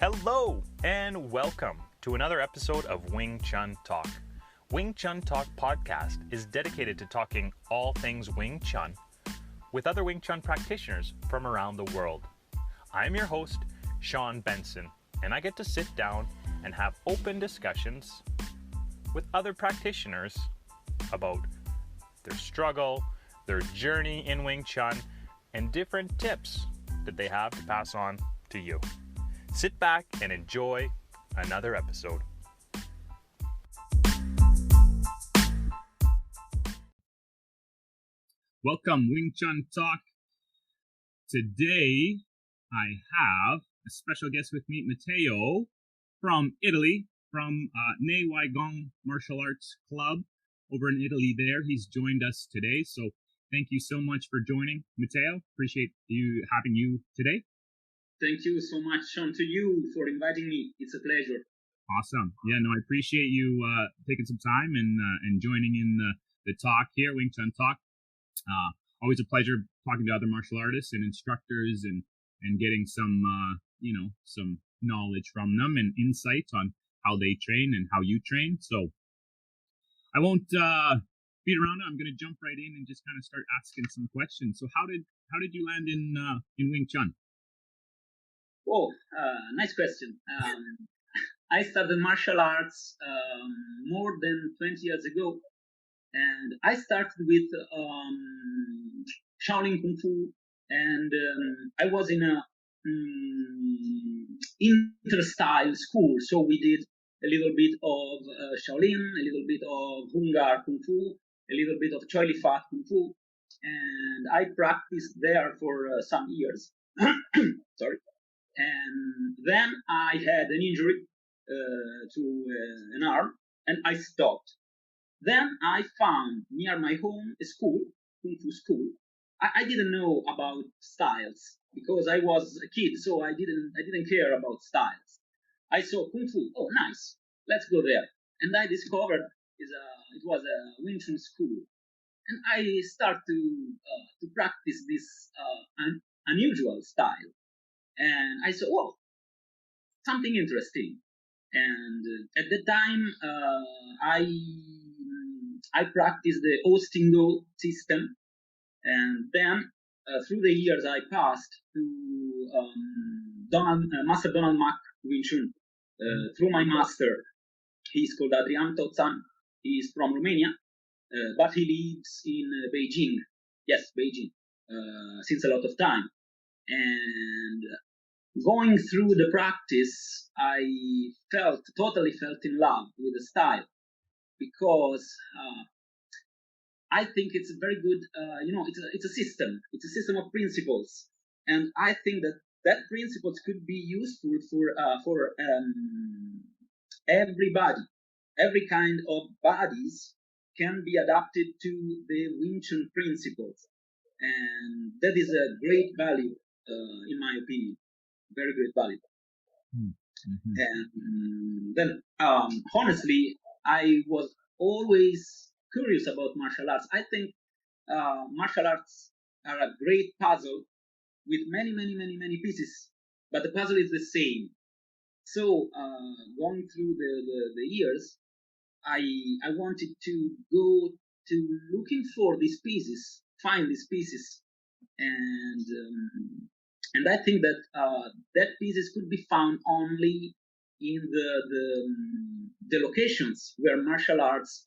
Hello and welcome to another episode of Wing Chun Talk. Wing Chun Talk podcast is dedicated to talking all things Wing Chun with other Wing Chun practitioners from around the world. I'm your host, Shawn Benson, and I get to sit down and have open discussions with other practitioners about their struggle, their journey in Wing Chun, and different tips that they have to pass on to you. Sit back and enjoy another episode. Welcome, Wing Chun Talk. Today, I have a special guest with me, Matteo, from Italy, from Neiwaigong Martial Arts Club over in Italy there. He's joined us today, so thank you so much for joining, Matteo. Appreciate having you today. Thank you so much, Shawn, to you for inviting me. It's a pleasure. Awesome. Yeah, no, I appreciate you taking some time and joining in the talk here, Wing Chun Talk. Always a pleasure talking to other martial artists and instructors and getting some, some knowledge from them and insight on how they train and how you train. So I won't beat around it. I'm going to jump right in and just kind of start asking some questions. So how did you land in Wing Chun? Oh, nice question. I started martial arts more than 20 years ago, and I started with Shaolin Kung Fu, and I was in a inter-style school, so we did a little bit of Shaolin, a little bit of Hungar Kung Fu, a little bit of Choi Li Fat Kung Fu, and I practiced there for some years. Sorry. And then I had an injury to an arm, and I stopped. Then I found near my home a school, Kung Fu school. I didn't know about styles because I was a kid, so I didn't care about styles. I saw Kung Fu. Oh, nice. Let's go there. And I discovered it was a Wing Chun school, and I started to practice this unusual style. And I saw, oh, something interesting. And at the time, I practiced the Ostingo system. And then through the years, I passed to Master Donald Mack Wing Chun through my master. He's called Adrian Tozan. He's from Romania, but he lives in Beijing. Yes, Beijing, since a lot of time. And going through the practice, I totally felt in love with the style because I think it's a very good, it's a system. It's a system of principles, and I think that principles could be useful for everybody. Every kind of bodies can be adapted to the Wing Chun principles, and that is a great value, in my opinion. Very great value. Mm-hmm. And then, honestly, I was always curious about martial arts. I think martial arts are a great puzzle with many, many, many, many pieces, but the puzzle is the same. So, going through the years, I wanted to go to looking for these pieces, find these pieces, and I think that that pieces could be found only in the locations where martial arts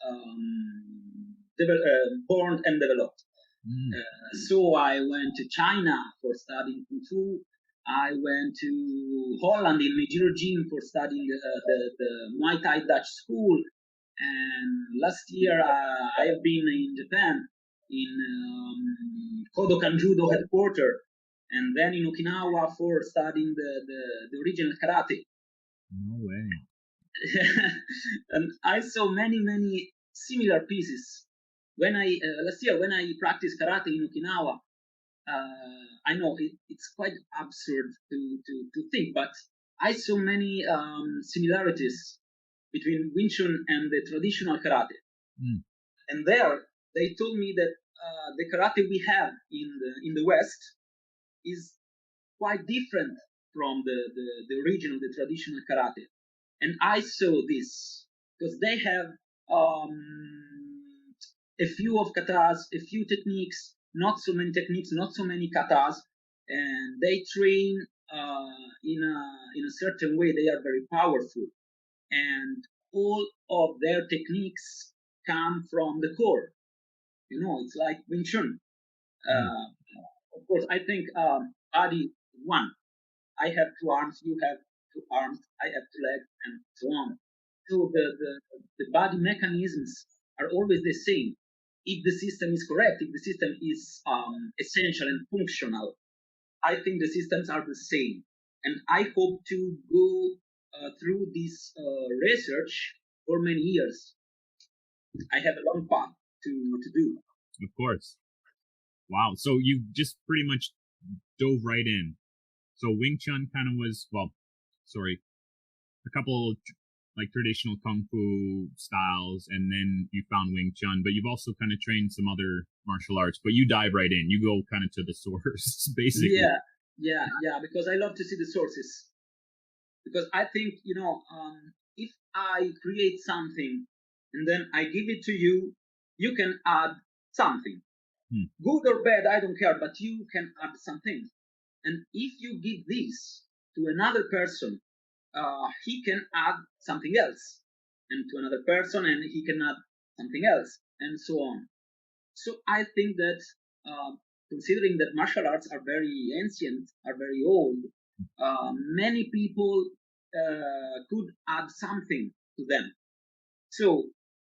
born and developed. So I went to China for studying Kung Fu. I went to Holland in Major Gym for studying the Muay Thai Dutch school. And last year I have been in Japan in Kodokan Judo headquarters. And then in Okinawa for studying the original karate. No way. And I saw many similar pieces. When last year when I practiced karate in Okinawa, I know it's quite absurd to think, but I saw many similarities between Wing Chun and the traditional karate. And there they told me that the karate we have in the West is quite different from the original, the traditional karate. And I saw this because they have a few of katas, a few techniques, not so many techniques, not so many katas, and they train in a certain way. They are very powerful, and all of their techniques come from the core. It's like Wing Chun. Uh, of course, I think body one. I have two arms, you have two arms, I have two legs, and so on. So the body mechanisms are always the same. If the system is correct, if the system is essential and functional, I think the systems are the same. And I hope to go through this research for many years. I have a long path to do. Of course. Wow. So you just pretty much dove right in. So Wing Chun kind of was, a couple like traditional Kung Fu styles, and then you found Wing Chun, but you've also kind of trained some other martial arts, but you dive right in. You go kind of to the source, basically. Yeah, because I love to see the sources. Because I think, if I create something and then I give it to you, you can add something. Good or bad, I don't care, but you can add something. And if you give this to another person, he can add something else, and to another person, and he can add something else, and so on. So I think that, considering that martial arts are very ancient, are very old, many people could add something to them. So,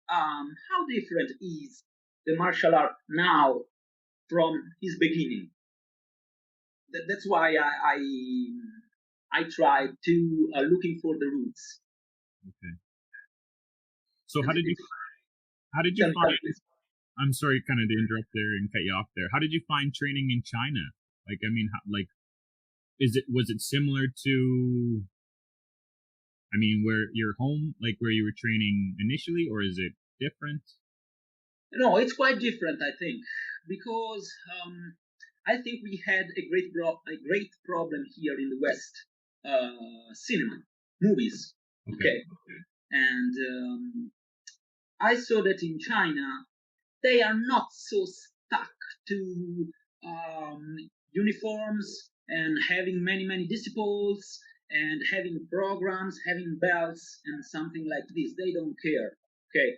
how different is the martial art now from his beginning? That's why I tried to looking for the roots. Okay. So how did you find? I'm sorry, kind of to interrupt there and cut you off there. How did you find training in China? Like, I mean, was it similar to? I mean, where your home, like where you were training initially, or is it different? No, it's quite different, I think, because I think we had a great problem here in the West, cinema, movies. Okay. And I saw that in China they are not so stuck to uniforms and having many disciples and having programs, having belts and something like this. They don't care. Okay,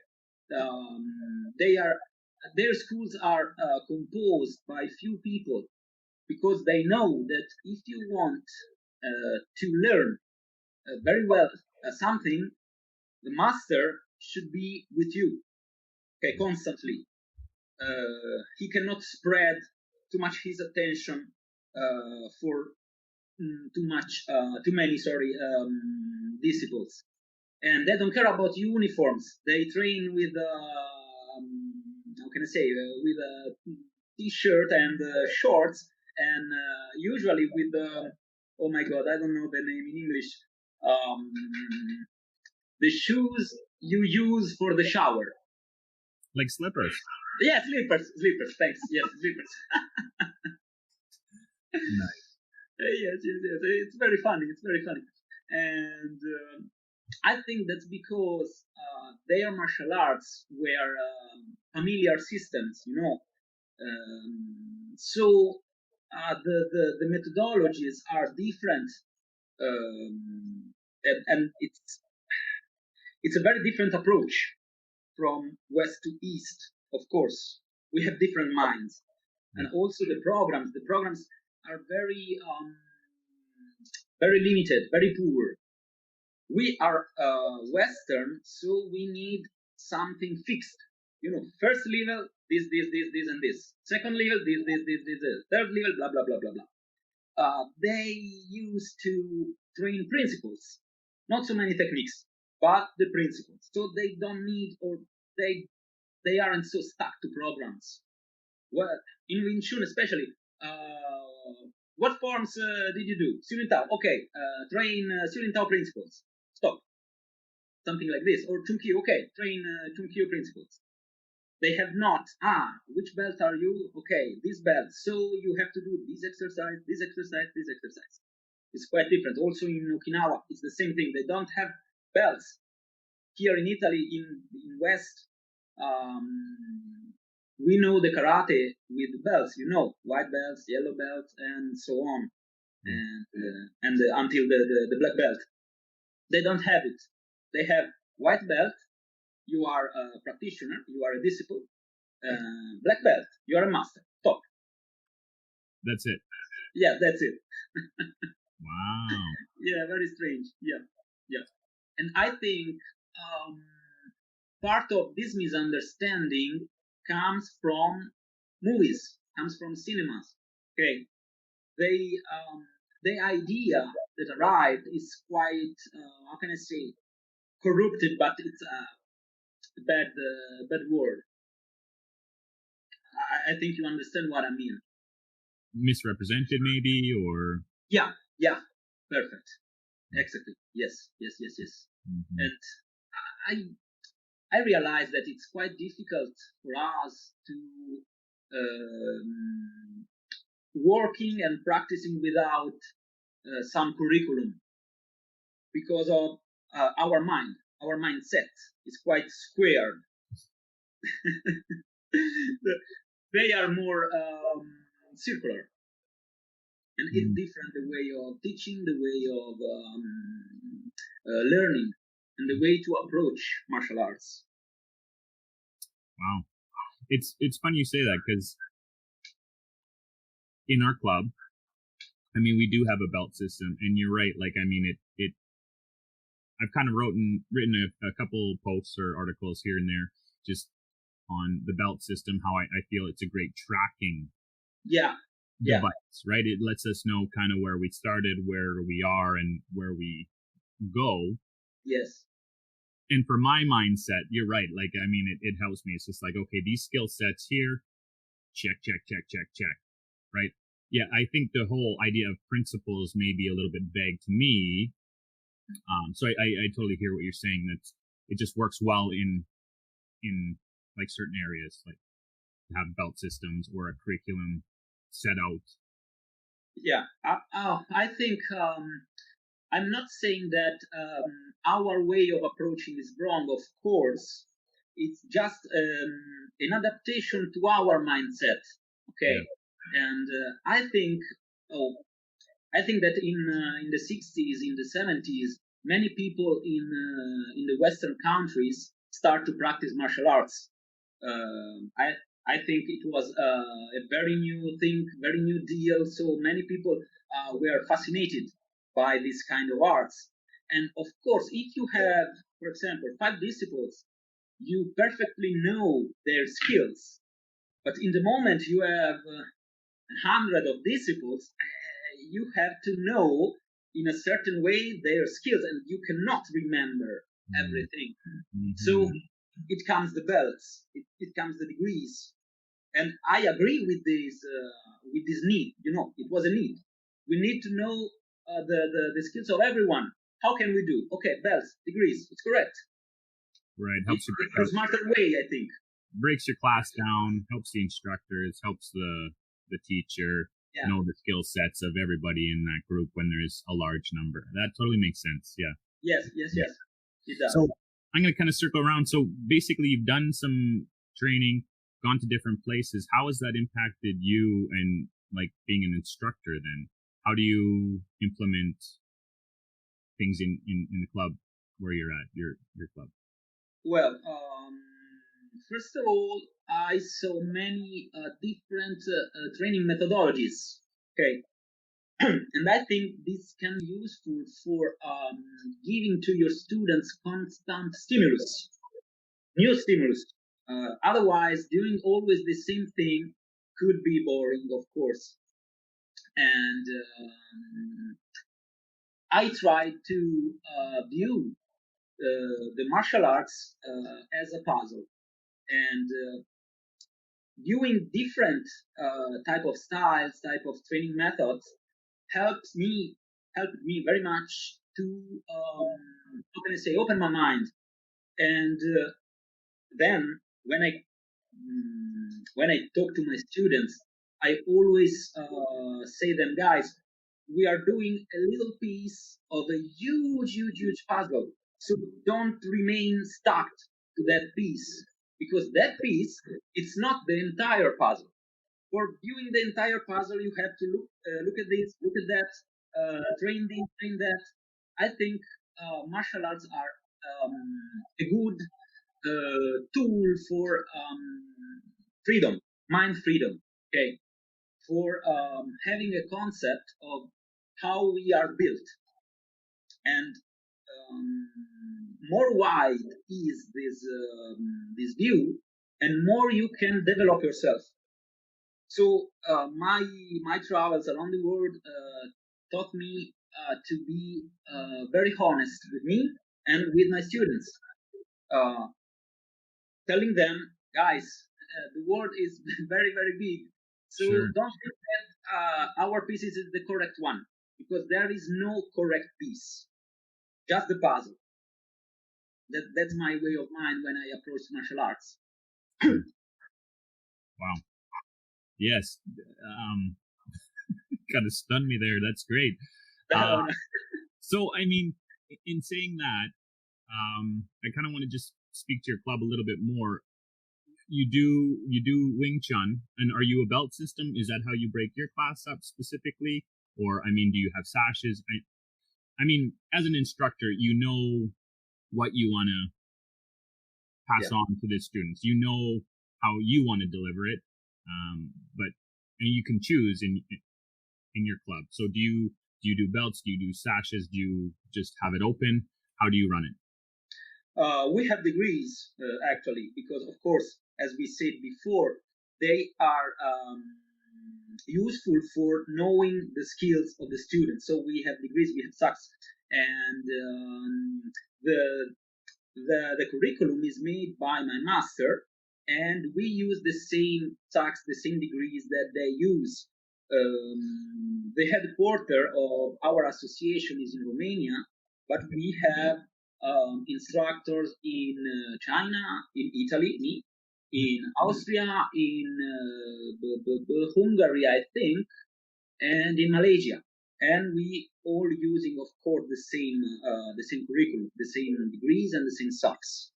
their schools are composed by few people because they know that if you want to learn very well something, the master should be with you, okay, constantly. He cannot spread too much his attention for too many disciples, and they don't care about uniforms. They train with how can I say with a t-shirt and shorts, and usually with oh my god, I don't know the name in English. The shoes you use for the shower, like slippers. Yeah, slippers. Thanks. Yes, slippers. Nice. Yes. It's very funny. And I think that's because their martial arts were familiar systems, so the methodologies are different, and it's a very different approach from west to east. Of course, we have different minds, and also the programs are very limited, very poor. We are Western, so we need something fixed. First level, this, and this. Second level, this. Third level, blah, blah, blah, blah, blah. They used to train principles, not so many techniques, but the principles. So they don't need, or they aren't so stuck to programs. Well, in Wing Chun especially, what forms did you do? Silin Tao. Okay, train Silin Tao principles. Stop. Something like this. Or Chun Kyu. Okay, train Chun Kyu principles. They have not. Which belt are you? Okay, this belt. So you have to do this exercise, this exercise, this exercise. It's quite different. Also in Okinawa, it's the same thing. They don't have belts. Here in Italy, in West, we know the karate with belts. White belts, yellow belts, and so on, and until the black belt. They don't have it. They have white belt. You are a practitioner. You are a disciple. Black belt. You are a master. Top. That's it. Yeah, that's it. Wow. Yeah, very strange. Yeah. And I think part of this misunderstanding comes from movies, comes from cinemas. Okay, the idea that arrived is quite how can I say corrupted, but it's a bad word. I think you understand what I mean. Misrepresented, maybe, or yeah, perfect, exactly. Yes. Mm-hmm. And I realize that it's quite difficult for us to working and practicing without some curriculum because of our mindset is quite squared. They are more circular, and it's different the way of teaching, the way of learning, and the way to approach martial arts. Wow, it's funny you say that, because in our club, I mean, we do have a belt system, and you're right. Like, I mean, it. I've kind of written a couple posts or articles here and there just on the belt system, how I feel it's a great tracking device, right? It lets us know kind of where we started, where we are, and where we go. Yes. And for my mindset, you're right. Like, I mean, it helps me. It's just like, okay, these skill sets here, check, right? Yeah, I think the whole idea of principles may be a little bit vague to me. So I totally hear what you're saying. That it just works well in like certain areas, like to have belt systems or a curriculum set out. Yeah, I think I'm not saying that our way of approaching is wrong. Of course, it's just an adaptation to our mindset. Okay, and I think that in the 60s, in the 70s, many people in the Western countries start to practice martial arts. I think it was a very new thing, very new deal. So many people were fascinated by this kind of arts. And of course, if you have, for example, 5 disciples, you perfectly know their skills. But in the moment you have 100 of disciples, you have to know in a certain way their skills, and you cannot remember everything. Mm-hmm. So it comes the belts, it comes the degrees, and I agree with this need. It was a need. We need to know the skills of everyone. How can we do? Okay, belts, degrees. It's correct. Right, helps you break a smarter way, I think. Breaks your class down, helps the instructors, helps the teacher know the skill sets of everybody in that group when there's a large number. That totally makes sense. Yeah. Yes. It does. So I'm going to kind of circle around. So basically, you've done some training, gone to different places. How has that impacted you and like being an instructor then? How do you implement things in the club where you're at, your club? Well, first of all, I saw many different training methodologies. Okay. And I think this can be useful for giving to your students constant stimulus, new stimulus. Otherwise, doing always the same thing could be boring, of course. And I tried to view the martial arts as a puzzle, and viewing different type of styles, type of training methods helped me very much to how can I say, open my mind. And then when I talk to my students, I always say them, guys, we are doing a little piece of a huge puzzle. So don't remain stuck to that piece, because that piece, it's not the entire puzzle. For viewing the entire puzzle, you have to look at this, look at that, train this, train that. I think martial arts are a good tool for freedom, mind freedom. Okay, for having a concept of how we are built, and more wide is this view, and more you can develop yourself. So my travels around the world taught me to be very honest with me and with my students, uh, telling them, guys, the world is very big. So Sure. don't think that our piece is the correct one, because there is no correct piece, just the puzzle. That's my way of mind when I approach martial arts. Wow. Yes. Kind of stunned me there. That's great. So, I mean, in saying that, I kind of want to just speak to your club a little bit more. You do Wing Chun, and are you a belt system? Is that how you break your class up specifically? Or, I mean, do you have sashes? I mean, as an instructor, you know what you want to pass on to the students. You know how you want to deliver it, and you can choose in your club. So do you do belts? Do you do sashes? Do you just have it open? How do you run it? We have degrees, actually, because, of course, as we said before, they are useful for knowing the skills of the students. So we have degrees, we have SACs, and the curriculum is made by my master, and we use the same SACs, the same degrees that they use. The headquarter of our association is in Romania, but we have instructors in China, in Italy, in Austria, in Hungary, I think, and in Malaysia. And we all using, of course, the same curriculum, the same degrees, and the same SOCs.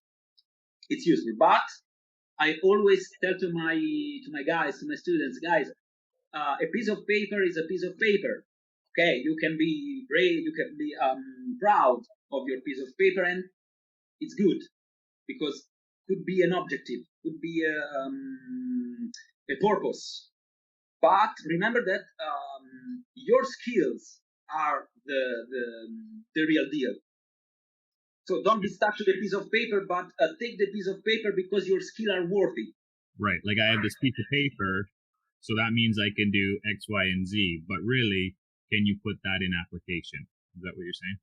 It's useful, but I always tell to my guys, to my students, guys, a piece of paper is a piece of paper. Okay, you can be brave, you can be proud of your piece of paper, and it's good, because could be an objective, could be a purpose. But remember that your skills are the real deal. So don't be stuck to the piece of paper, but take the piece of paper because your skills are worthy. Right. Like I have this piece of paper, so that means I can do X, Y, and Z. But really, can you put that in application? Is that what you're saying?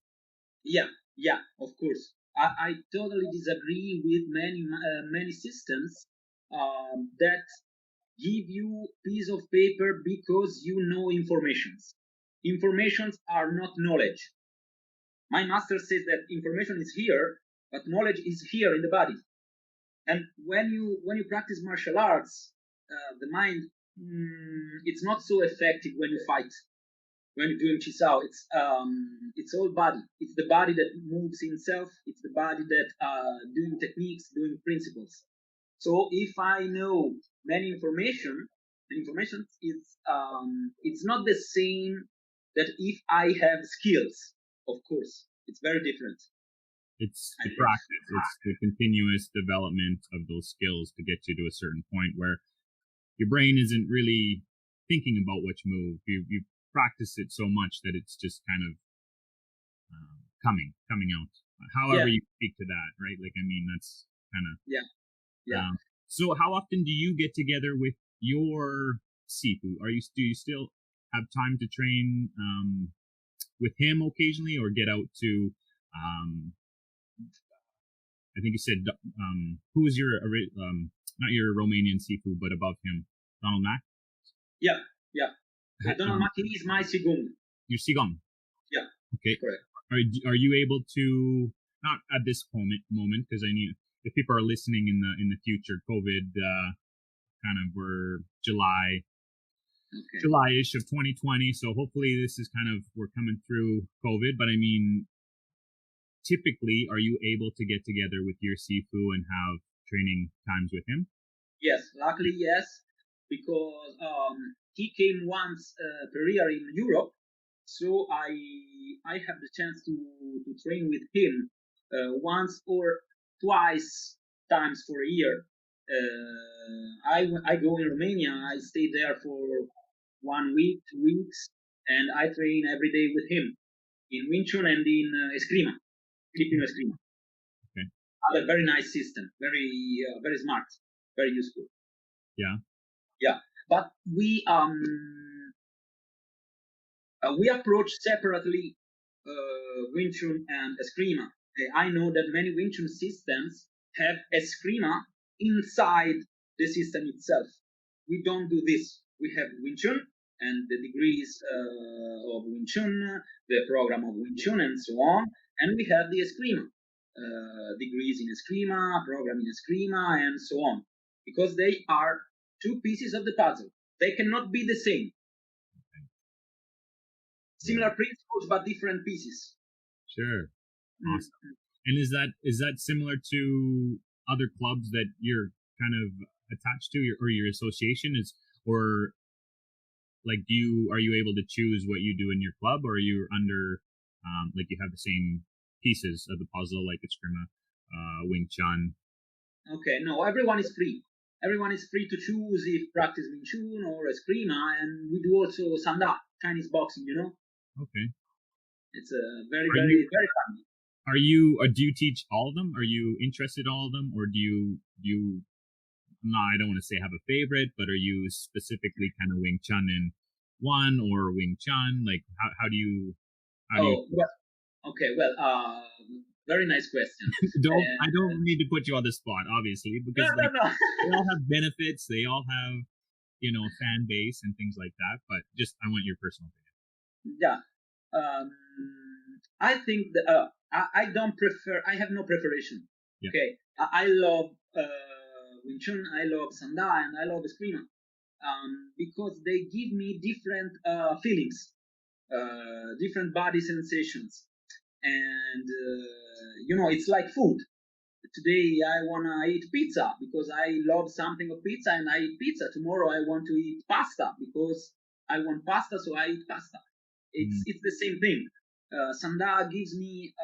Yeah, of course. I totally disagree with many systems that give you piece of paper because you know informations. Informations are not knowledge. My master says that information is here, but knowledge is here in the body. And when you practice martial arts, the mind, it's not so effective when you fight. When you're doing Chisao, it's all body. It's the body that moves itself. It's the body that doing techniques, doing principles. So if I know many information is it's not the same that if I have skills. Of course, it's very different. It's the practice. It's the continuous development of those skills to get you to a certain point where your brain isn't really thinking about which move. You practice it so much that it's just kind of coming out. However you speak to that, right? Like, I mean, that's kind of so how often do you get together with your Sifu? Do you still have time to train with him occasionally, or get out to I think you said who is your not your Romanian Sifu, but above him, Donald Mack? Yeah. Donald Mack is my Sigong. Your Sigong? Yeah. Okay. Correct. Are you able to, not at this moment, because I need, if people are listening in the future, COVID kind of were July, Okay. July-ish of 2020. So hopefully this is we're coming through COVID. But I mean, typically, are you able to get together with your Sifu and have training times with him? Yes, luckily yes, because he came once per year in Europe, so I have the chance to train with him once or twice times for a year. I go in Romania. I stay there for 1 week, 2 weeks, and I train every day with him in Wing Chun and in Eskrima, Filipino Eskrima. Okay. A very nice system, very smart, very useful. Yeah, but we approach separately Wing Chun and Eskrima. I know that many Wing Chun systems have Eskrima inside the system itself. We don't do this. We have Wing Chun and the degrees of Wing Chun, the program of Wing Chun, and so on, and we have the Eskrima degrees in Eskrima, program in Eskrima, and so on, because they are two pieces of the puzzle. They cannot be the same. Similar principles, but different pieces. Sure. Awesome. And is that similar to other clubs that you're kind of attached to, or your association is, or like are you able to choose what you do in your club, or are you under like you have the same pieces of the puzzle like Eskrima, Wing Chun? Okay, no, everyone is free. Everyone is free to choose if practice Wing Chun or Eskrima, and we do also Sanda, Chinese boxing, you know. Okay. It's very fun. Are you? Do you teach all of them? Are you interested in all of them, or do you? No, I don't want to say have a favorite, but are you specifically kind of Wing Chun in one or Wing Chun? Like, how do you? Well, okay. Well, very nice question. I don't need to put you on the spot, obviously, because no. They all have benefits. They all have, a fan base and things like that. But just, I want your personal opinion. Yeah. I think that I don't prefer. I have no preparation. Yeah. Okay. I love Wing Chun. I love Sanda, and I love Eskrima because they give me different feelings, different body sensations, and it's like food. Today I wanna eat pizza because I love something of pizza, and I eat pizza. Tomorrow I want to eat pasta because I want pasta, so I eat pasta. It's the same thing. Sanda gives me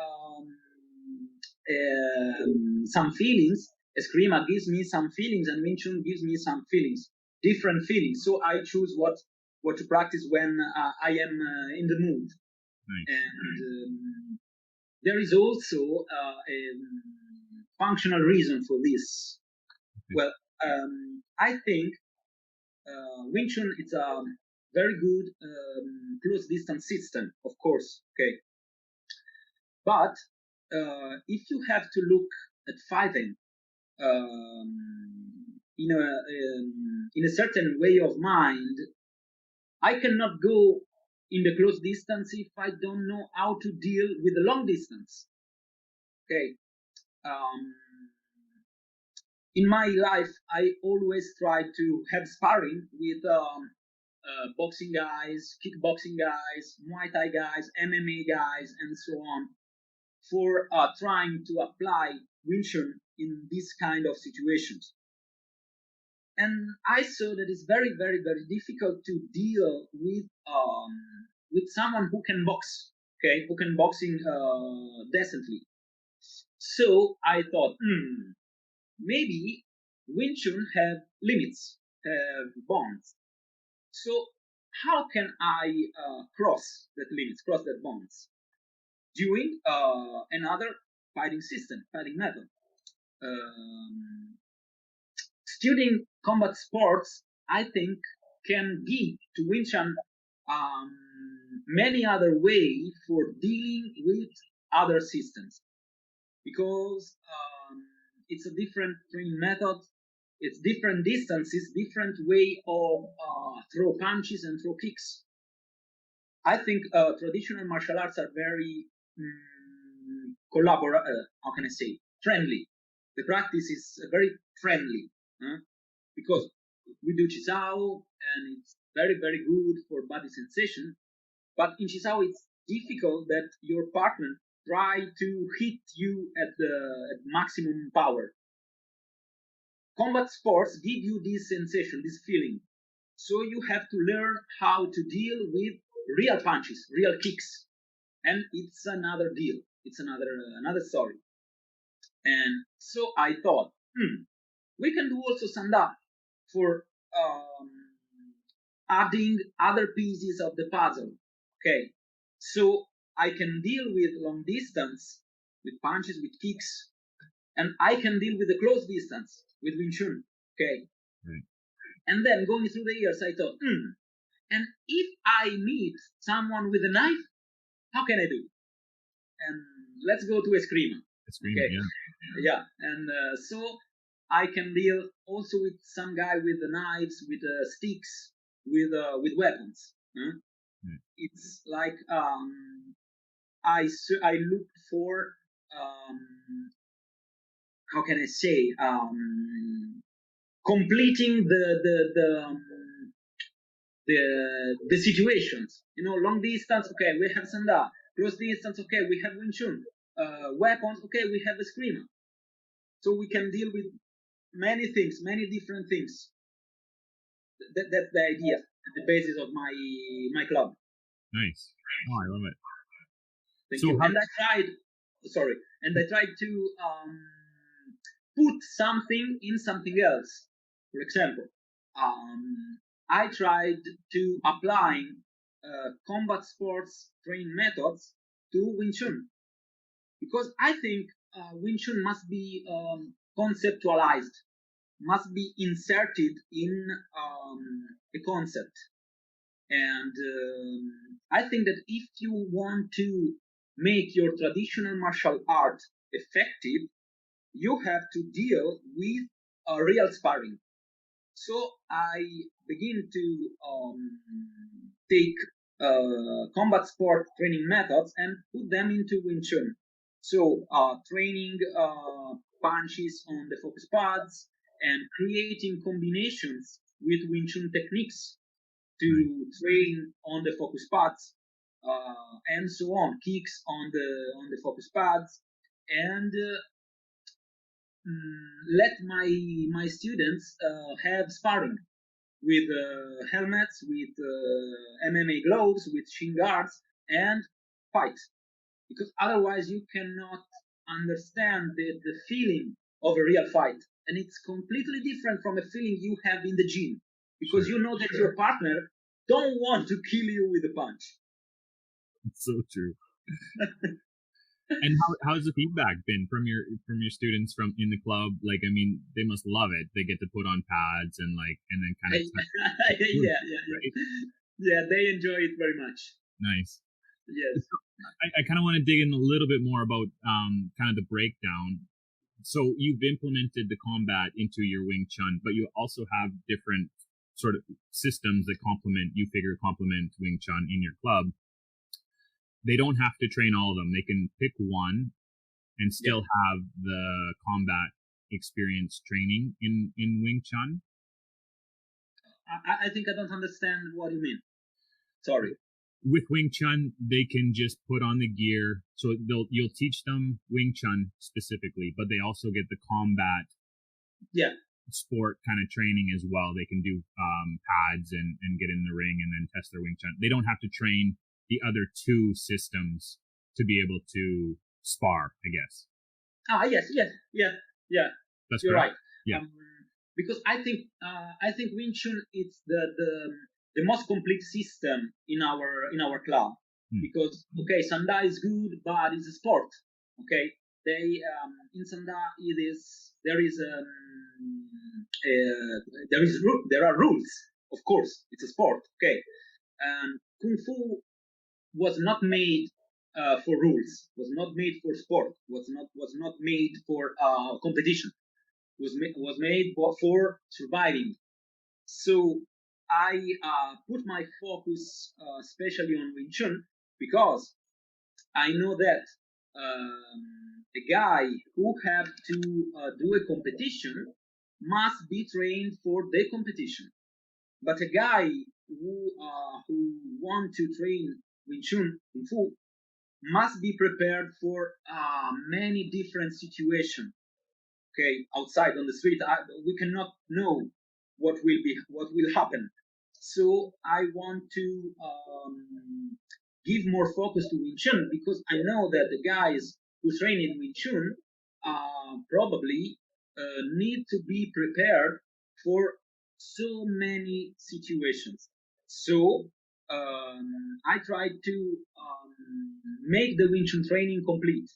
some feelings. Eskrima gives me some feelings, and Wing Chun gives me some feelings, different feelings. So I choose what to practice when I am in the mood. Nice. And there is also a functional reason for this. Okay. Well, I think Wing Chun is a very good close distance system, of course. Okay, but if you have to look at fighting in a certain way of mind, I cannot go in the close distance if I don't know how to deal with the long distance. Okay. In my life, I always try to have sparring with boxing guys, kickboxing guys, Muay Thai guys, MMA guys, and so on, for trying to apply Wing Chun in this kind of situations. And I saw that it's very, very, very difficult to deal with someone who can box, okay, who can boxing decently. So I thought, maybe Wing Chun have limits, have bonds. So how can I cross that limits, cross that bonds? Doing another fighting system, fighting method. Studying combat sports, I think, can give to Wing Chun many other ways for dealing with other systems, because it's a different training method, it's different distances, different way of throw punches and throw kicks. I think traditional martial arts are very how can I say, friendly. The practice is very friendly, because we do Chisao, and it's very, very good for body sensation. But in Chisao, it's difficult that your partner try to hit you at at maximum power. Combat sports give you this sensation, this feeling. So you have to learn how to deal with real punches, real kicks, and it's another deal. It's another story. And so I thought, we can do also sanda for adding other pieces of the puzzle. Okay, so I can deal with long distance, with punches, with kicks, and I can deal with the close distance with Wing Chun. Okay, Right. and then going through the years, I thought, and if I meet someone with a knife, how can I do? And let's go to Eskrima. Okay. Yeah, and so I can deal also with some guy with the knives, with sticks, with weapons. It's like I looked for how can I say completing the situations. Long distance. Okay, we have sanda. Close distance. Okay, we have Wing Chun. Weapons. Okay, we have the screamer. So we can deal with many things, many different things. That's the idea at the basis of my club. Nice. Oh, I love it. Thank you. And I tried to put something in something else. For example, I tried to apply combat sports training methods to Wing Chun, because I think Wing Chun must be conceptualized, must be inserted in a concept. And I think that if you want to make your traditional martial art effective, you have to deal with real sparring. So I begin to take combat sport training methods and put them into Wing Chun. So training punches on the focus pads and creating combinations with Wing Chun techniques to train on the focus pads and so on, kicks on the focus pads, and let my students have sparring with helmets, with MMA gloves, with shin guards, and fight. Because otherwise you cannot understand the feeling of a real fight. And it's completely different from a feeling you have in the gym. Because you know that your partner don't want to kill you with a punch. It's so true. And how's the feedback been from your students from in the club? Like, I mean, they must love it. They get to put on pads and then kind of yeah, they enjoy it very much. Nice. Yes. I kind of want to dig in a little bit more about kind of the breakdown. So you've implemented the combat into your Wing Chun, but you also have different sort of systems that complement Wing Chun in your club. They don't have to train all of them. They can pick one and still have the combat experience training in Wing Chun. I think I don't understand what you mean. Sorry. With Wing Chun, they can just put on the gear. So you'll teach them Wing Chun specifically, but they also get the combat sport kind of training as well. They can do pads and get in the ring and then test their Wing Chun. They don't have to train the other two systems to be able to spar, I guess. Yeah. That's You're correct. Right. Yeah. Because I think Wing Chun is the most complete system in our club. Because sanda is good, but it's a sport. Okay, in sanda there are rules. Of course, it's a sport. Okay, and kung fu was not made for rules. Was not made for sport. Was not made for competition. Was made for surviving. So I put my focus especially on Wing Chun because I know that a guy who have to do a competition must be trained for the competition. But a guy who want to train Wing Chun Kung Fu must be prepared for many different situations. Okay, outside on the street, we cannot know what will happen. So I want to give more focus to Wing Chun because I know that the guys who train in Wing Chun probably need to be prepared for so many situations. So I try to make the Wing Chun training complete.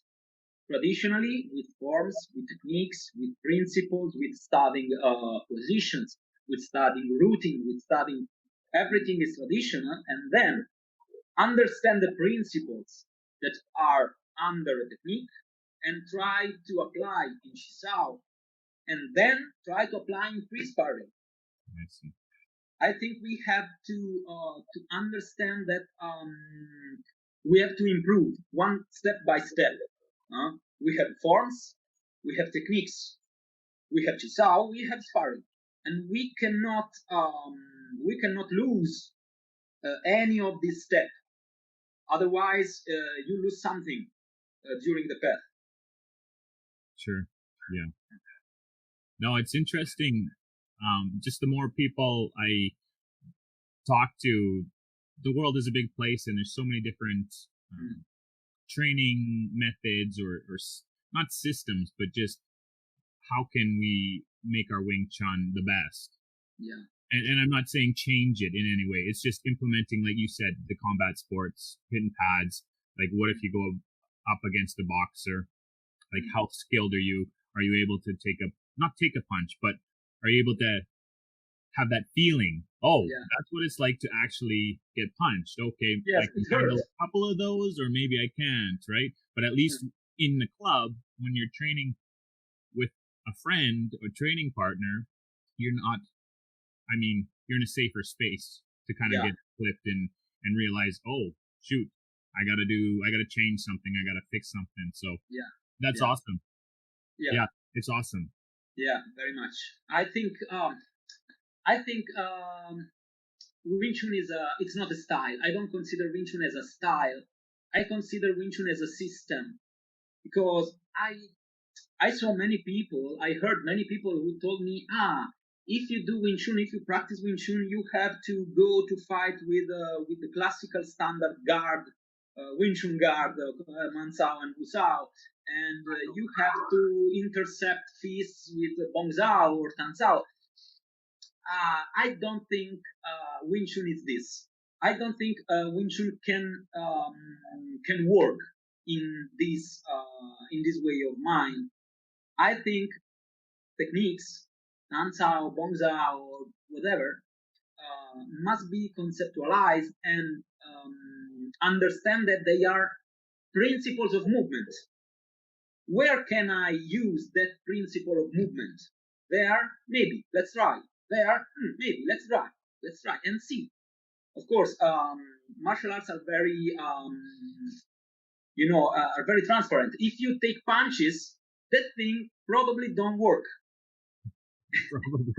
Traditionally, with forms, with techniques, with principles, with studying positions, with studying routing, with studying everything is traditional, and then understand the principles that are under a technique and try to apply in Shisao, and then try to apply in free sparring. I see. I think we have to understand that we have to improve one step by step. We have forms, we have techniques, we have Chisao, we have sparring, and we cannot lose any of these steps. Otherwise, you lose something during the path. Sure. Yeah. No, it's interesting. Just the more people I talk to, the world is a big place, and there's so many different training methods or not systems, but just how can we make our Wing Chun the best? Yeah. And I'm not saying change it in any way. It's just implementing, like you said, the combat sports, hidden pads. Like, what if you go up against a boxer? Like, how skilled are you? Are you able to not take a punch, but are you able to have that feeling? Oh, yeah, that's what it's like to actually get punched. Okay, yes, I can handle a couple of those, or maybe I can't, right? But at least in the club, when you're training with a friend or training partner, you're not, I mean, you're in a safer space to kind of get flipped and realize, oh, shoot, I gotta change something, I gotta fix something. So that's awesome. Yeah, it's awesome. Yeah, very much. I think Wing Chun it's not a style. I don't consider Wing Chun as a style. I consider Wing Chun as a system because I saw many people, I heard many people who told me, if you do Wing Chun, if you practice Wing Chun, you have to go to fight with the classical standard guard, Wing Chun guard, Man Sao and Bu Sao, and you have to intercept fists with Bong Zhao or Tan Sao. I don't think Wing Chun is this. I don't think Wing Chun can work in this way of mine. I think techniques, Nan Sao, Bong Zhao, or whatever, must be conceptualized and understand that they are principles of movement. Where can I use that principle of movement? There, maybe, let's try. There, maybe, let's try and see. Of course, martial arts are very, are very transparent. If you take punches, that thing probably don't work. Probably.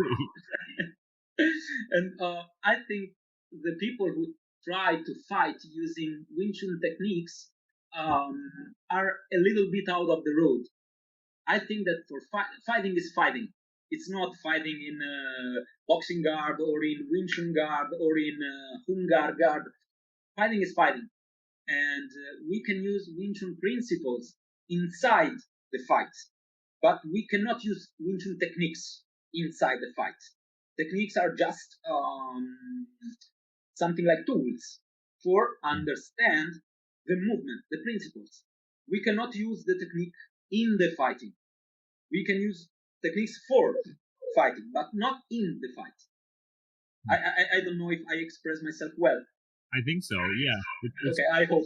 And I think the people who try to fight using Wing Chun techniques are a little bit out of the road. I think that for fighting is fighting. It's not fighting in boxing guard or in Wing Chun guard or in Hungar guard. Fighting is fighting. And we can use Wing Chun principles inside the fight. But we cannot use Wing Chun techniques inside the fight. Techniques are just something like tools for understand the movement, the principles. We cannot use the technique in the fighting. We can use techniques for fighting, but not in the fight. I don't know if I express myself well. I think so, yeah. Okay, I hope.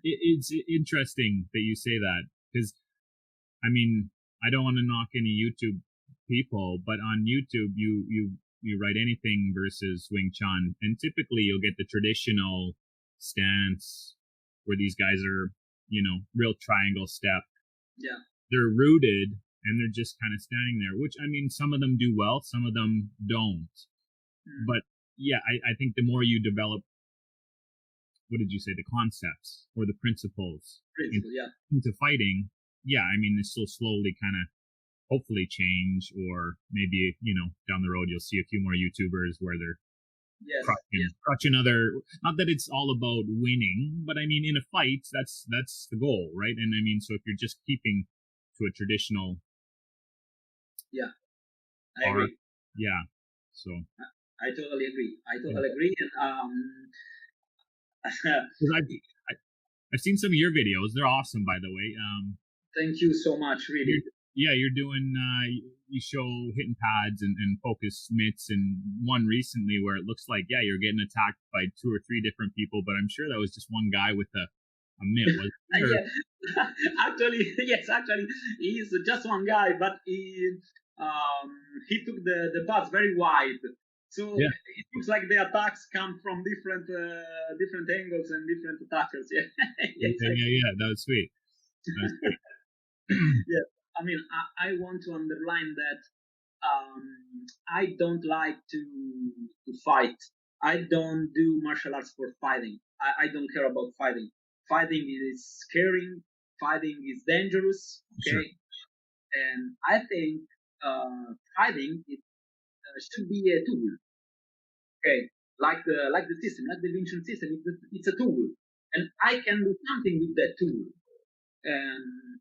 It's interesting that you say that, because, I mean, I don't want to knock any YouTube people, but on YouTube, you write anything versus Wing Chun, and typically you'll get the traditional stance where these guys are, real triangle step. Yeah. They're rooted, and they're just kind of standing there, which, I mean, some of them do well, some of them don't. But yeah, I think the more you develop, what did you say, the concepts or the principles into fighting, yeah, I mean, this will slowly kind of hopefully change, or maybe, down the road, you'll see a few more YouTubers where they're crushing other, not that it's all about winning, but I mean, in a fight, that's the goal, right? And I mean, so if you're just keeping to a traditional I agree. Yeah. So I totally agree. And I've seen some of your videos. They're awesome, by the way. Thank you so much, really. You're doing, you show hitting pads and focus mitts, and one recently where it looks like, you're getting attacked by 2 or 3 different people, but I'm sure that was just one guy with a mitt. Actually, he's just one guy, but he took the pads very wide. So it looks like the attacks come from different angles and different attackers. Yeah, that was sweet. Yeah, I mean, I want to underline that I don't like to fight. I don't do martial arts for fighting. I don't care about fighting. Fighting is scary. Fighting is dangerous. Okay, sure. And I think fighting should be a tool. Okay, like the system, like the Wing Chun system. It's a tool, and I can do something with that tool. And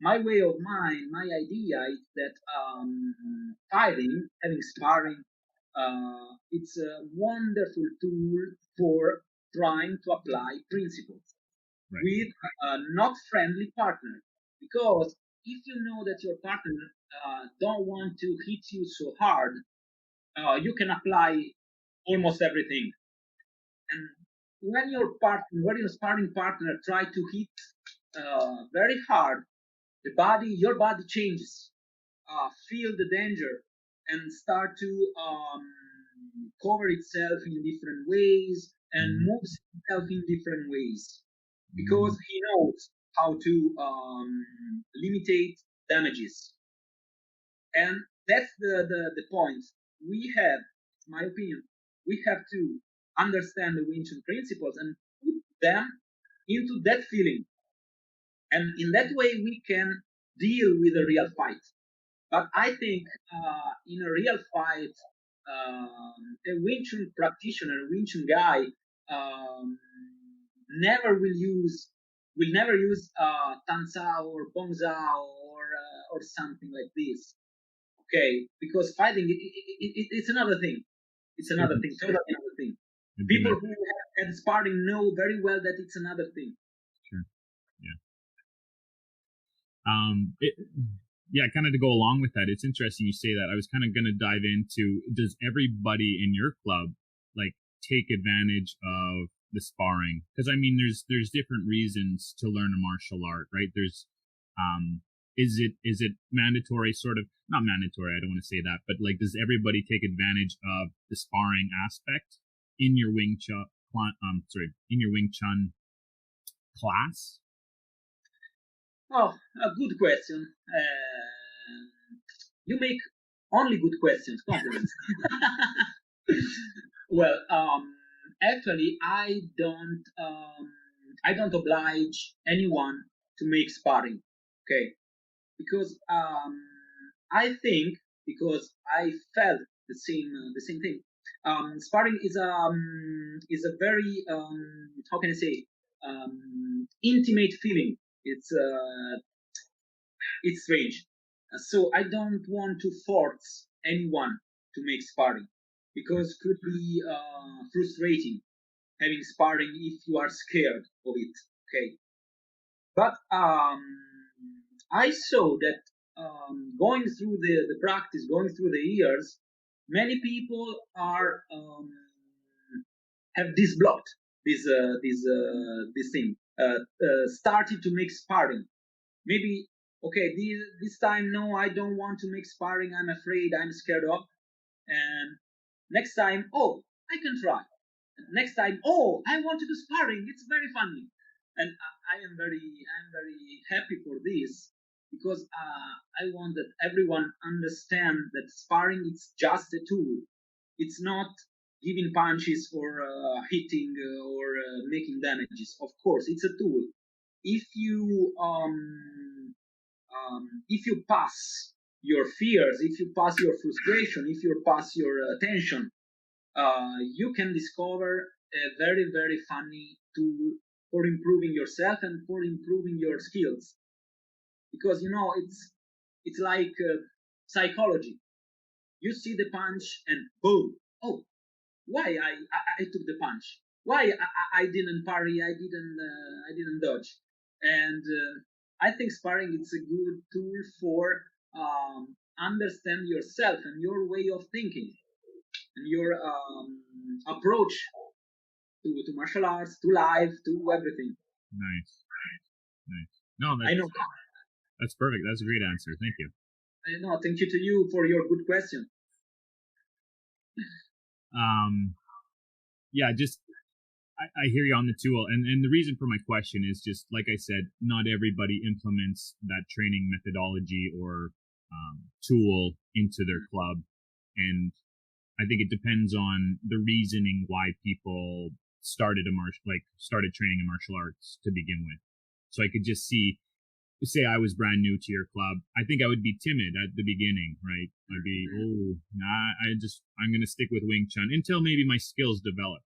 my way of mind, my idea is that fighting, having sparring, it's a wonderful tool for trying to apply principles with a not friendly partner. Because if you know that your partner don't want to hit you so hard, you can apply almost everything. And when your sparring partner try to hit very hard, your body changes, feel the danger, and start to cover itself in different ways and moves itself in different ways, because he knows how to limitate damages. And that's the point. We have, in my opinion, we have to understand the Wing Chun principles and put them into that feeling. And in that way, we can deal with a real fight. But I think in a real fight, a Wing Chun practitioner, a Wing Chun guy, never will use Tan Sao or Bong Zao or something like this. Okay, because fighting it's another thing. It's another thing, totally another thing. People who have had sparring know very well that it's another thing. Sure. Yeah. Kind of to go along with that, it's interesting you say that. I was kind of going to dive into, does everybody in your club like take advantage of the sparring? Because I mean, there's different reasons to learn a martial art, right? There's is it mandatory, sort of, not mandatory, I don't want to say that, but like, does everybody take advantage of the sparring aspect in your Wing Chun class? Oh, a good question. You make only good questions, compliments. Well, actually, I don't oblige anyone to make sparring. Okay, because I think, because I felt the same thing. Sparring is a very how can I say, intimate feeling. It's strange. So I don't want to force anyone to make sparring, because it could be frustrating having sparring if you are scared of it. Okay, but I saw that going through the practice, going through the years, many people are have disblocked this thing, started to make sparring. Maybe, okay, this time, no, I don't want to make sparring. I'm afraid. I'm scared of. And next time, oh, I can try. And next time, oh, I want to do sparring. It's very funny. And I'm very happy for this, because I want that everyone understand that sparring is just a tool. It's not giving punches or hitting or making damages. Of course, it's a tool. If you pass your fears, if you pass your frustration, if you pass your tension, you can discover a very, very funny tool for improving yourself and for improving your skills. Because it's like psychology. You see the punch and boom! Oh, why I took the punch? Why I didn't parry? I didn't dodge. And I think sparring is a good tool for understand yourself and your way of thinking and your approach to martial arts, to life, to everything. Nice. No, I know. that's perfect. That's a great answer. Thank you. No, thank you to you for your good question. Yeah, just I hear you on the tool, and the reason for my question is just like I said, not everybody implements that training methodology or tool into their club, and I think it depends on the reasoning why people started training in martial arts to begin with. So I could just say I was brand new to your club, I think I would be timid at the beginning, right? I'd be, I'm going to stick with Wing Chun until maybe my skills develop.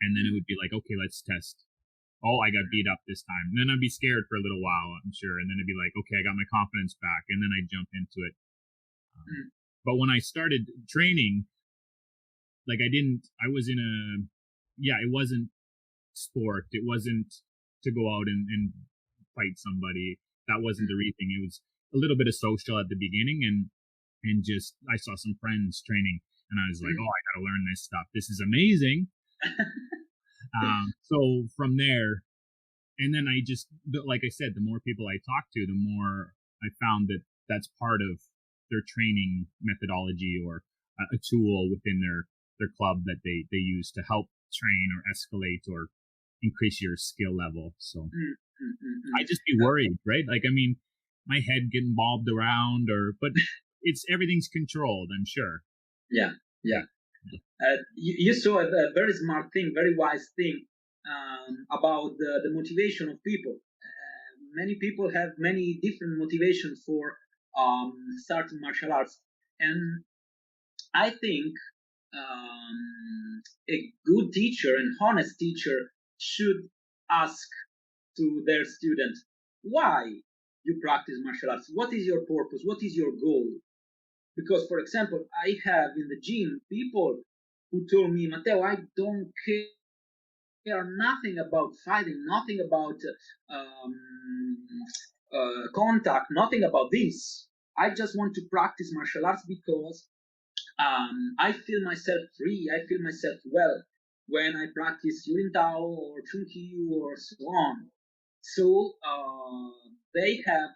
And then it would be like, okay, let's test. Oh, I got beat up this time. And then I'd be scared for a little while, I'm sure. And then it'd be like, okay, I got my confidence back. And then I'd jump into it. But when I started training, like it wasn't sport. It wasn't to go out and fight somebody. That wasn't the reason. It was a little bit of social at the beginning, and just I saw some friends training, and I was like, oh, I gotta learn this stuff. This is amazing. So from there, and then like I said, the more people I talked to, the more I found that that's part of their training methodology or a tool within their club that they use to help train or escalate or increase your skill level. So I just be worried, right? Like, I mean, my head getting bobbed around, but everything's controlled, I'm sure. Yeah. You saw a very smart thing, very wise thing about the motivation of people. Many people have many different motivations for starting martial arts, and I think a good teacher, an honest teacher, should ask to their student, why you practice martial arts? What is your purpose? What is your goal? Because, for example, I have in the gym people who told me, Matteo, I don't care nothing about fighting, nothing about contact, nothing about this. I just want to practice martial arts because I feel myself free. I feel myself well when I practice Yurintao or Chunkyu or so on. So they have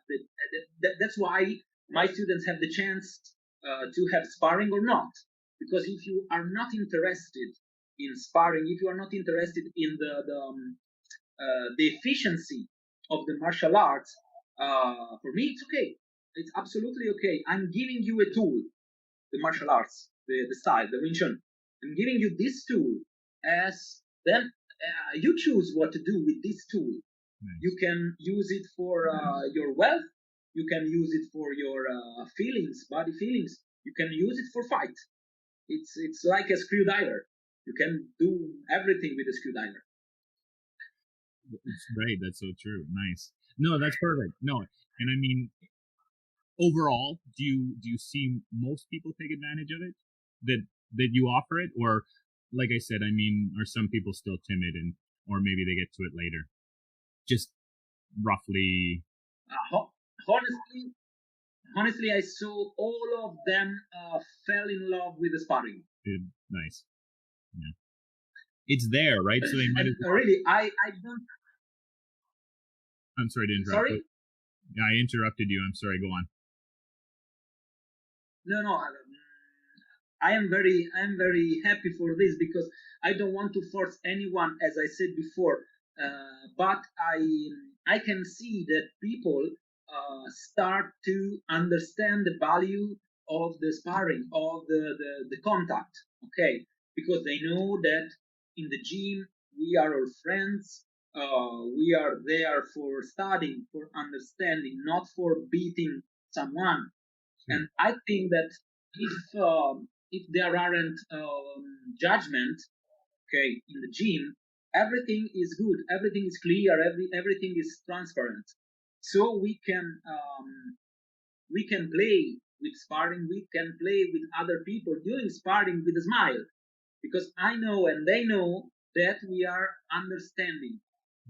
that's why my students have the chance to have sparring or not. Because if you are not interested in sparring, if you are not interested in the efficiency of the martial arts, for me it's okay. It's absolutely okay. I'm giving you a tool, the martial arts, the style, the Wing Chun. I'm giving you this tool as then you choose what to do with this tool. Nice. You can use it for your wealth. You can use it for your feelings, body feelings. You can use it for fight. It's like a screwdriver. You can do everything with a screwdriver. That's right. That's so true. Nice. No, that's perfect. No, and I mean, overall, do you see most people take advantage of it? That you offer it, or like I said, I mean, are some people still timid or maybe they get to it later? Just roughly. Honestly, I saw all of them fell in love with the sparring. Nice. Yeah. It's there, right? So they might. Really, I don't. I'm sorry to interrupt. Sorry. Yeah, I interrupted you. I'm sorry. Go on. No. I am very happy for this because I don't want to force anyone, as I said before. But I can see that people start to understand the value of the sparring, of the contact. Okay, because they know that in the gym we are all friends. We are there for studying, for understanding, not for beating someone. And I think that if there aren't judgment, okay, in the gym, everything is good, everything is clear, everything is transparent. So we can play with sparring, we can play with other people doing sparring with a smile, because I know and they know that we are understanding.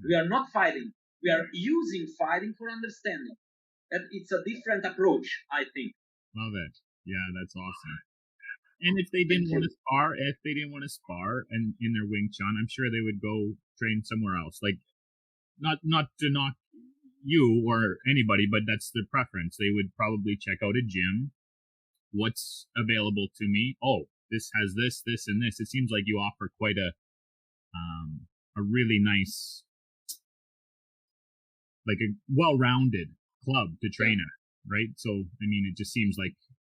We are not fighting. We are using fighting for understanding. And it's a different approach, I think. Love it. Yeah, that's awesome. And if they didn't want to spar and in their Wing Chun, I'm sure they would go train somewhere else. Like not to knock you or anybody, but that's their preference. They would probably check out a gym. What's available to me? Oh, this has this, this, and this. It seems like you offer quite a really nice, like a well-rounded club to train at, right? So I mean, it just seems like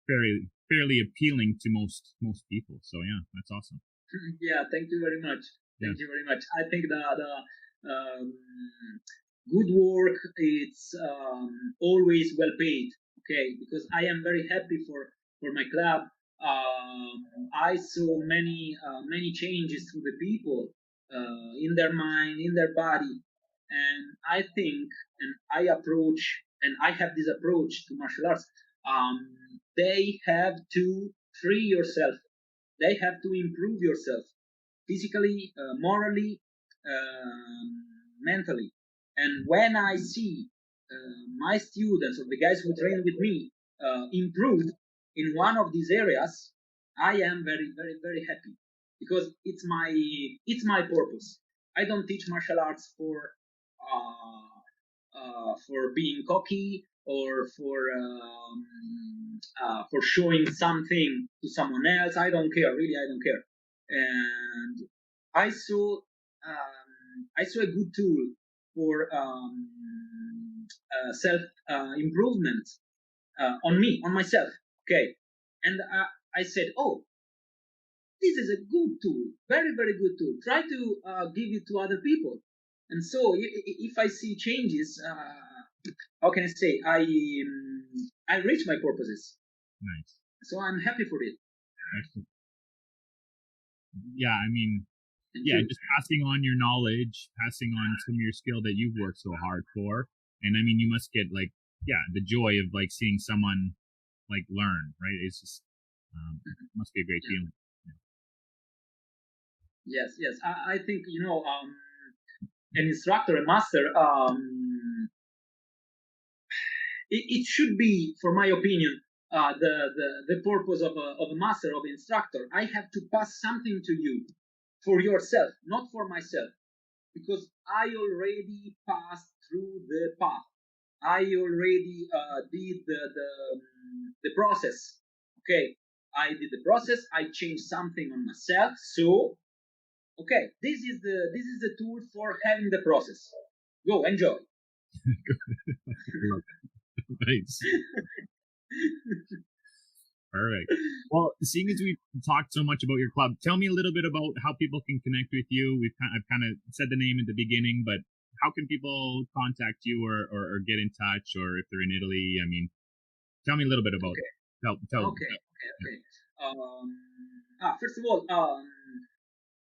fairly appealing to most people. So yeah, that's awesome. Yeah, thank you very much. Thank you very much. I think that good work it's always well paid. Okay, because I am very happy for my club. I saw many changes through the people in their mind, in their body, and I think, and I have this approach to martial arts. They have to free yourself. They have to improve yourself physically, morally, mentally. And when I see my students or the guys who train with me improved in one of these areas, I am very, very, very happy, because it's my purpose. I don't teach martial arts for being cocky or for showing something to someone else. I don't care, really. I don't care. And I saw a good tool for self improvement on myself. Okay, and I said, oh, this is a good tool, very, very good tool. Try to give it to other people. And so if I see changes, how can I say, I reach my purposes. Nice. So I'm happy for it. Excellent. Yeah, I mean, just passing on your knowledge, passing on some of your skill that you've worked so hard for. And I mean, you must get like, the joy of like seeing someone like learn, right? It's just, must be a great feeling. Yes. I think, an instructor, a master, it should be, for my opinion, the purpose of a master, of an instructor. I have to pass something to you for yourself, not for myself, because I already passed through the path. I already did the process. Okay, I did the process. I changed something on myself. So, okay, this is the tool for having the process. Go, enjoy. Nice. Perfect. Well, seeing as we talked so much about your club, tell me a little bit about how people can connect with you. I've kind of said the name at the beginning, but how can people contact you or get in touch, or if they're in Italy? I mean, tell me a little bit about it. Tell Okay. First of all,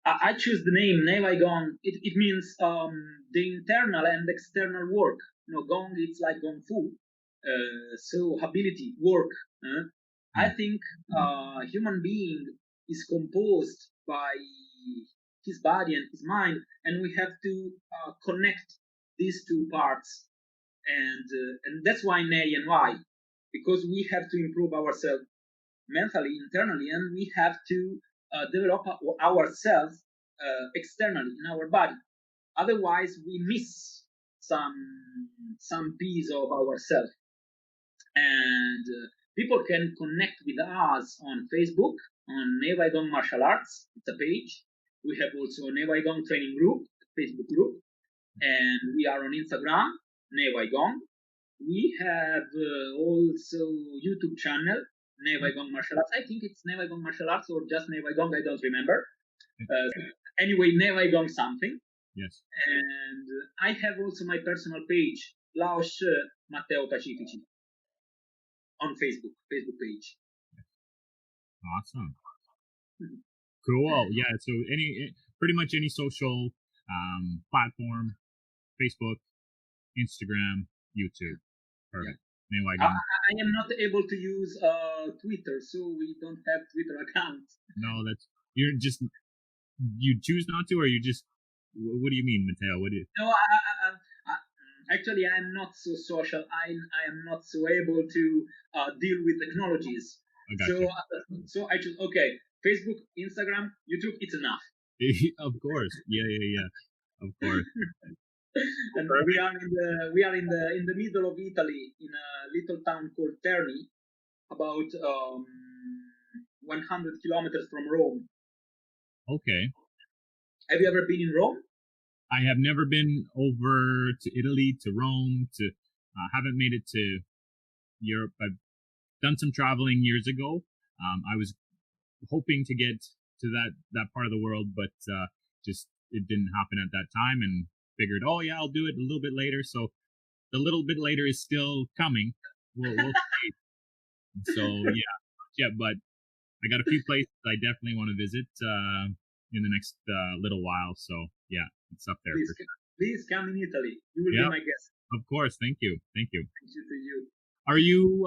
I choose the name Neiwaigong. It means the internal and external work. Gong, it's like Gong Fu. So ability, work. I think human being is composed by his body and his mind, and we have to connect these two parts. And that's why Nei and why, because we have to improve ourselves mentally, internally, and we have to develop ourselves externally in our body. Otherwise, we miss some piece of ourselves. And people can connect with us on Facebook, on Neiwaigong Martial Arts. It's a page. We have also a Neiwaigong Training Group, Facebook group, and we are on Instagram, Neiwaigong. We have also YouTube channel, Neiwaigong Martial Arts. I think it's Neiwaigong Martial Arts or just Neiwaigong. I don't remember. Anyway, Neiwaigong something. Yes. And I have also my personal page, Laoshi Matteo Pacifici, on Facebook page. Awesome. Cool. Yeah. So pretty much any social platform, Facebook, Instagram, YouTube. Perfect. Yeah. I am not able to use Twitter, so we don't have Twitter account. No, you choose not to, or you just, what do you mean, Matteo? What do you? No, actually, I'm not so social. I am not so able to deal with technologies. So I choose, okay, Facebook, Instagram, YouTube, it's enough. Of course. Yeah. Of course. And we are in the middle of Italy, in a little town called Terni, about 100 kilometers from Rome. Okay. Have you ever been in Rome? I have never been over to Italy, to Rome, haven't made it to Europe. I've done some traveling years ago. I was hoping to get to that part of the world, but just it didn't happen at that time, and figured, oh yeah, I'll do it a little bit later. So the little bit later is still coming. We'll see. So yeah, but I got a few places I definitely want to visit in the next little while. So yeah, it's up there. Please come in Italy. You will be my guest. Of course. Thank you. Thank you to you. Are you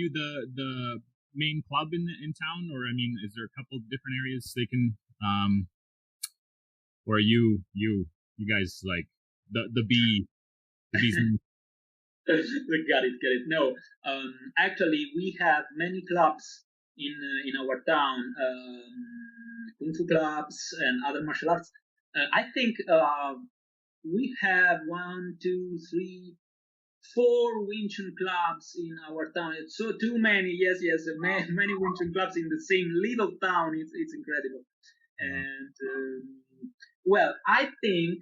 the main club in town, or I mean, is there a couple different areas they can or are you guys like the bees? Got it. No, actually, we have many clubs in our town, kung fu clubs and other martial arts. I think we have 1, 2, 3, 4 Wing Chun clubs in our town. It's so too many. Yes, many Wing Chun clubs in the same little town. It's incredible. And well, I think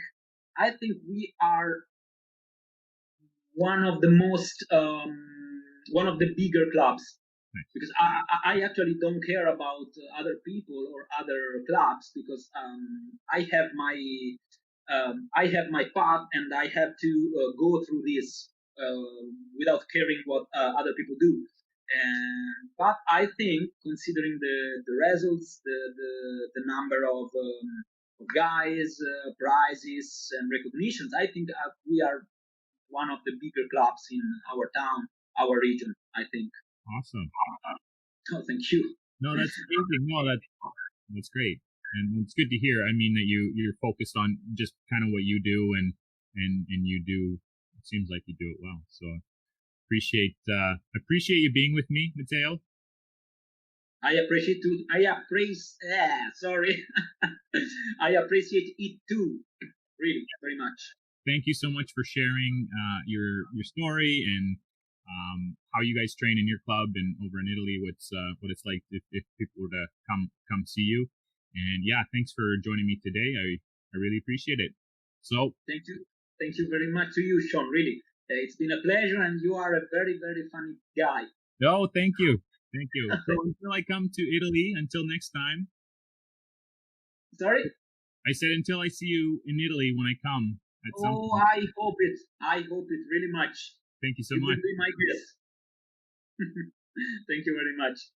we are one of the bigger clubs, because I actually don't care about other people or other clubs, because I have my path, and I have to go through this without caring what other people do. But I think, considering the results, the number of guys, prizes, and recognitions, I think we are one of the bigger clubs in our town, our region, I think. Awesome. Oh, thank you. No, that's amazing. No, that's great, and it's good to hear. I mean, that you're focused on just kind of what you do, and you do. It seems like you do it well. So appreciate you being with me, Matteo. I appreciate it too, really, very much. Thank you so much for sharing your story and how you guys train in your club and over in Italy. What it's like if people were to come see you. And yeah, thanks for joining me today. I really appreciate it. So thank you very much to you, Shawn. Really, it's been a pleasure, and you are a very, very funny guy. Oh, thank you. So until I come to Italy, until next time. Sorry? I said until I see you in Italy when I come. I hope it really much. Thank you so you much. Will be my guest. Thank you very much.